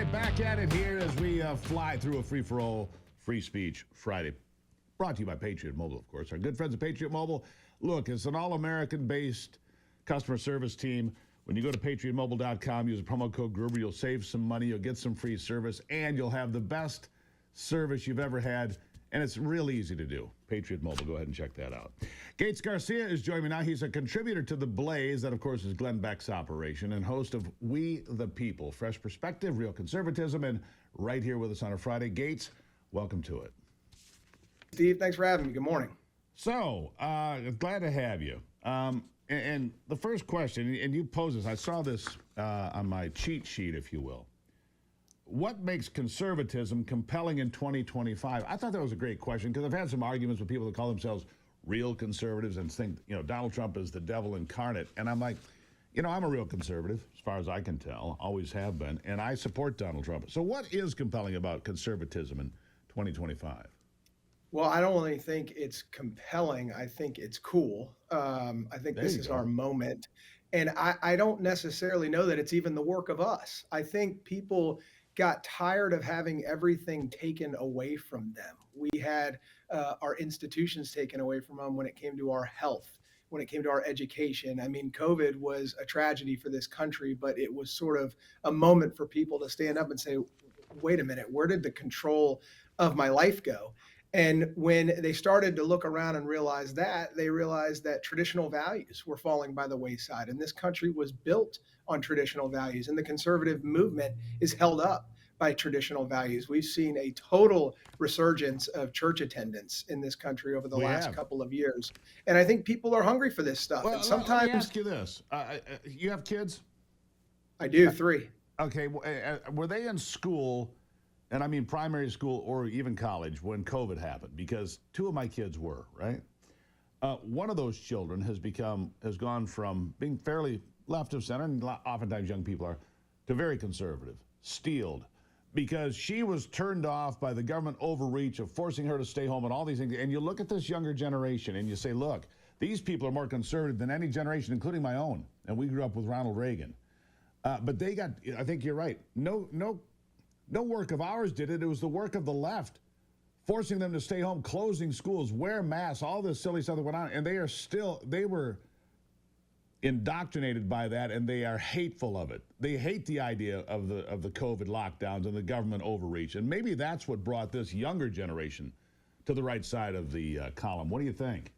right, back at it here as we fly through a free-for-all Free Speech Friday. Brought to you by Patriot Mobile, of course. Our good friends at Patriot Mobile. Look, it's an all-American-based customer service team. When you go to patriotmobile.com, use the promo code Gruber, you'll save some money, you'll get some free service, and you'll have the best service you've ever had. And it's real easy to do. Patriot Mobile, go ahead and check that out. Garcia is joining me now. He's a contributor to The Blaze. That, of course, is Glenn Beck's operation, and host of We the People. Fresh perspective, real conservatism, and right here with us on a Friday. Gates, welcome to it. Steve, thanks for having me. Good morning. So, glad to have you. And the first question, and you posed this, I saw this on my cheat sheet, if you will. What makes conservatism compelling in 2025? I thought that was a great question because I've had some arguments with people that call themselves real conservatives and think, Donald Trump is the devil incarnate. And I'm like, I'm a real conservative, as far as I can tell, always have been, and I support Donald Trump. So what is compelling about conservatism in 2025? Well, I don't really think it's compelling. I think it's cool. I think this is our moment. And I don't necessarily know that it's even the work of us. I think people got tired of having everything taken away from them. We had our institutions taken away from them when it came to our health, when it came to our education. I mean, COVID was a tragedy for this country, but it was sort of a moment for people to stand up and say, wait a minute, where did the control of my life go? And when they started to look around and realize that, they realized that traditional values were falling by the wayside. And this country was built on traditional values. And the conservative movement is held up by traditional values. We've seen a total resurgence of church attendance in this country over the last couple of years. And I think people are hungry for this stuff. Well, and sometimes, let me ask you this. You have kids? I do, 3. Okay. Were they in school, and I mean primary school or even college, when COVID happened? Because 2 of my kids were, right? One of those children has gone from being fairly left of center, and oftentimes young people are, to very conservative, steeled, because she was turned off by the government overreach of forcing her to stay home and all these things. And you look at this younger generation and you say, look, these people are more conservative than any generation, including my own. And we grew up with Ronald Reagan. But they got, I think you're right, no work of ours did it. It was the work of the left, forcing them to stay home, closing schools, wear masks, all this silly stuff that went on. And they were indoctrinated by that, and they are hateful of it. They hate the idea of the COVID lockdowns and the government overreach. And maybe that's what brought this younger generation to the right side of the column. What do you think?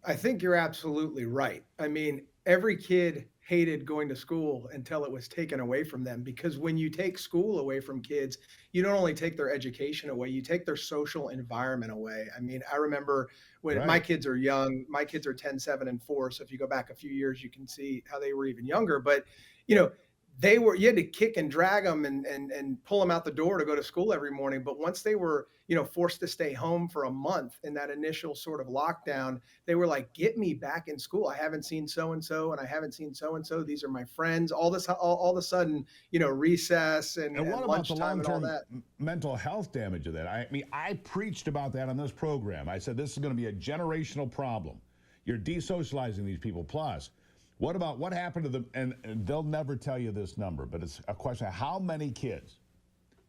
I think you're absolutely right. I mean, every kid hated going to school until it was taken away from them, because when you take school away from kids, you don't only take their education away, you take their social environment away. I mean, I remember when my kids are young, my kids are 10, 7, and 4. So if you go back a few years, you can see how they were even younger. But, you had to kick and drag them and pull them out the door to go to school every morning. But once they were, forced to stay home for a month in that initial sort of lockdown, they were like, get me back in school. I haven't seen so-and-so and I haven't seen so-and-so. These are my friends. All of a sudden, recess and what about lunchtime the long-term and all that. mental health damage of that? I mean, I preached about that on this program. I said, this is going to be a generational problem. You're desocializing these people. Plus, what happened to them? And they'll never tell you this number, but it's a question of how many kids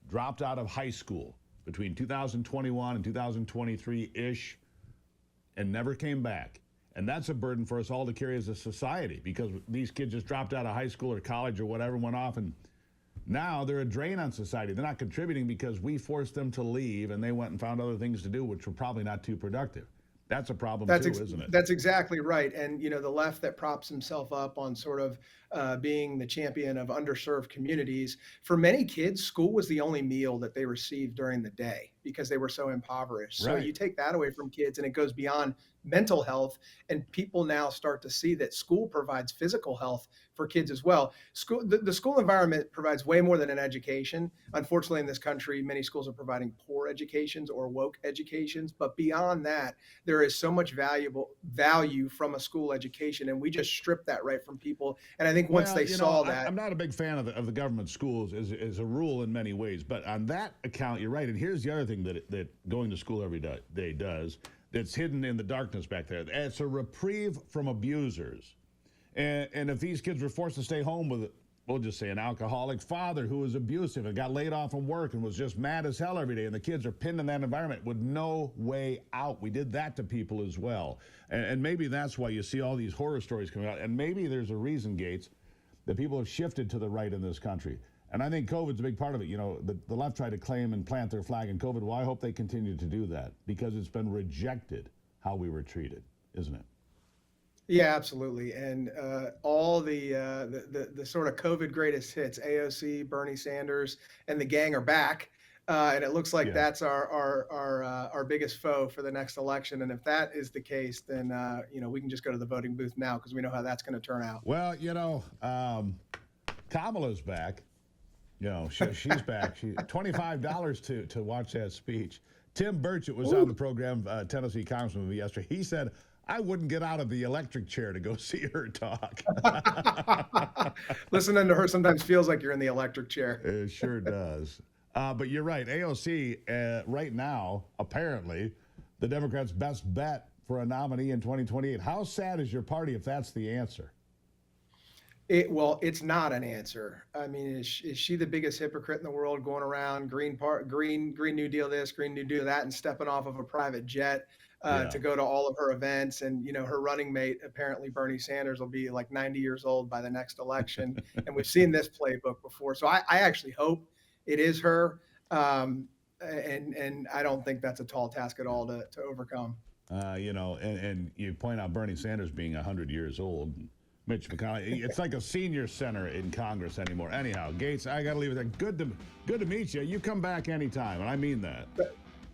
dropped out of high school between 2021 and 2023-ish and never came back. And that's a burden for us all to carry as a society, because these kids just dropped out of high school or college or whatever, went off, and now they're a drain on society. They're not contributing because we forced them to leave and they went and found other things to do, which were probably not too productive. That's a problem too, isn't it? That's exactly right. And, the left that props himself up on sort of being the champion of underserved communities, for many kids, school was the only meal that they received during the day because they were so impoverished. So you take that away from kids and it goes beyond mental health, and people now start to see that school provides physical health for kids as well. The school environment provides way more than an education. Unfortunately, in this country, many schools are providing poor educations or woke educations. But beyond that, there is so much value from a school education, and we just strip that right from people. And I think once they saw that, I'm not a big fan of the government schools as a rule in many ways. But on that account, you're right. And here's the other thing that going to school every day does. That's hidden in the darkness back there. It's a reprieve from abusers. And if these kids were forced to stay home with we'll just say an alcoholic father who was abusive and got laid off from work and was just mad as hell every day, and the kids are pinned in that environment with no way out. We did that to people as well. And maybe that's why you see all these horror stories coming out. And maybe there's a reason, Gates, that people have shifted to the right in this country. And I think COVID's a big part of it. You know, the left tried to claim and plant their flag in COVID. Well, I hope they continue to do that because it's been rejected how we were treated, isn't it? Yeah, absolutely. And all the sort of COVID greatest hits, AOC, Bernie Sanders, and the gang are back. And it looks like Yeah. that's our biggest foe for the next election. And if that is the case, then we can just go to the voting booth now because we know how that's going to turn out. Well, Kamala's back. She's back. She $25 to watch that speech. Tim Burchett was on the program, Tennessee Congressman, yesterday. He said, I wouldn't get out of the electric chair to go see her talk. Listening to her sometimes feels like you're in the electric chair. It sure does. But you're right. AOC, right now, apparently, the Democrats' best bet for a nominee in 2028. How sad is your party if that's the answer? Well, it's not an answer. I mean, is she the biggest hypocrite in the world, going around Green New Deal this, Green New Deal that, and stepping off of a private jet to go to all of her events? And her running mate, apparently Bernie Sanders, will be like 90 years old by the next election, and we've seen this playbook before. So I actually hope it is her, and I don't think that's a tall task at all to overcome. And you point out Bernie Sanders being 100 years old. Mitch McConnell, it's like a senior center in Congress anymore. Anyhow, Gates, I got to leave it there. Good to meet you. You come back anytime, and I mean that.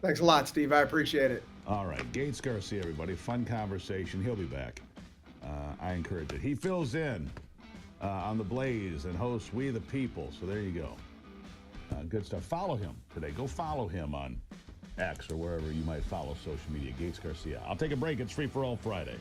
Thanks a lot, Steve. I appreciate it. All right, Gates Garcia, everybody. Fun conversation. He'll be back. I encourage it. He fills in on The Blaze and hosts We the People. So there you go. Good stuff. Follow him today. Go follow him on X or wherever you might follow social media. Gates Garcia. I'll take a break. It's Free for All Friday.